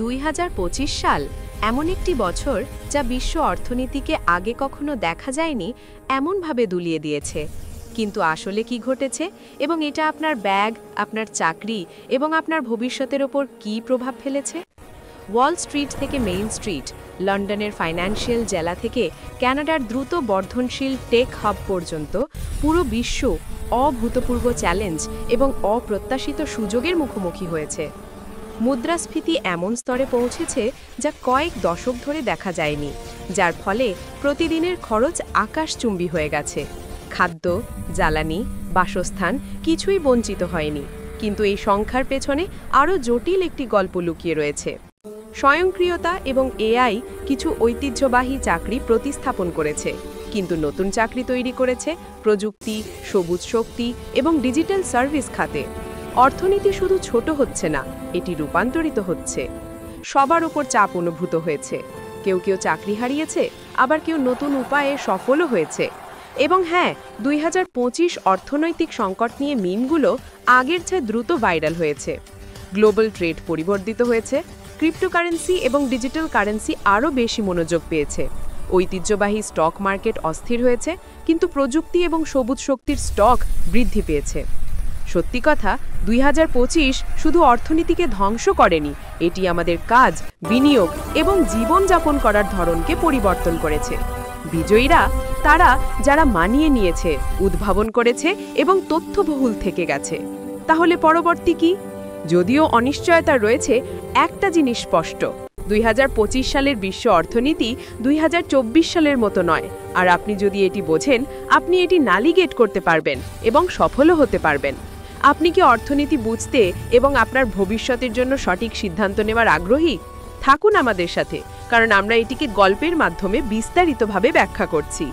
২০২৫ সাল এমন একটি বছর যা বিশ্ব অর্থনীতিকে আগে কখনো দেখা যায়নি এমনভাবে দুলিয়ে দিয়েছে। কিন্তু আসলে কি ঘটেছে এবং এটা আপনার ব্যাগ, আপনার চাকরি এবং আপনার ভবিষ্যতের ওপর কী প্রভাব ফেলেছে? ওয়াল স্ট্রিট থেকে মেইন স্ট্রিট, লন্ডনের ফাইন্যান্সিয়াল জেলা থেকে কানাডার দ্রুত বর্ধনশীল টেক হাব পর্যন্ত পুরো বিশ্ব অভূতপূর্ব চ্যালেঞ্জ এবং অপ্রত্যাশিত সুযোগের মুখোমুখি হয়েছে। মুদ্রাস্ফীতি এমন স্তরে পৌঁছেছে যা কয়েক দশক ধরে দেখা যায়নি, যার ফলে প্রতিদিনের খরচ আকাশচুম্বী হয়ে গেছে। খাদ্য, জ্বালানি, বাসস্থান কিছুই বঞ্চিত হয়নি, কিন্তু এই সংখ্যার পেছনে আরও জটিল একটি গল্প লুকিয়ে রয়েছে। স্বয়ংক্রিয়তা এবং এআই কিছু ঐতিহ্যবাহী চাকরি প্রতিস্থাপন করেছে, কিন্তু নতুন চাকরি তৈরি করেছে প্রযুক্তি, সবুজ শক্তি এবং ডিজিটাল সার্ভিস খাতে। অর্থনীতি শুধু ছোট হচ্ছে না, এটি রূপান্তরিত হচ্ছে। সবার উপর চাপ অনুভূত হয়েছে। কেউ কেউ চাকরি হারিয়েছে, আবার কেউ নতুন উপায়ে সফলও হয়েছে। এবং হ্যাঁ, ২০২৫ অর্থনৈতিক সংকট নিয়ে মিমগুলো আগের চেয়ে দ্রুত ভাইরাল হয়েছে। গ্লোবাল ট্রেড পরিবর্তিত হয়েছে, ক্রিপ্টোকারেন্সি এবং ডিজিটাল কারেন্সি আরও বেশি মনোযোগ পেয়েছে। ঐতিহ্যবাহী স্টক মার্কেট অস্থির হয়েছে, কিন্তু প্রযুক্তি এবং সবুজ শক্তির স্টক বৃদ্ধি পেয়েছে। সত্যি কথা, ২০২৫ শুধু অর্থনীতিকে ধ্বংস করেনি, এটি আমাদের কাজ, বিনিয়োগ এবং জীবনযাপন করার ধরনকে পরিবর্তন করেছে। বিজয়ীরা তারা যারা মানিয়ে নিয়েছে, উদ্ভাবন করেছে এবং তথ্যবহুল থেকে গেছে। তাহলে পরবর্তী কি? যদিও অনিশ্চয়তা রয়েছে, একটা জিনিস স্পষ্ট: ২০২৫ সালের বিশ্ব অর্থনীতি ২০২৪ সালের মতো নয়। আর আপনি যদি এটি বোঝেন, আপনি এটি ন্যাভিগেট করতে পারবেন এবং সফলও হতে পারবেন। আপনি কি অর্থনীতি বুঝতে এবং আপনার ভবিষ্যতের জন্য সঠিক সিদ্ধান্ত নেওয়ার আগ্রহী? থাকুন আমাদের সাথে, কারণ আমরা এটিকে গল্পের মাধ্যমে বিস্তারিতভাবে ব্যাখ্যা করছি।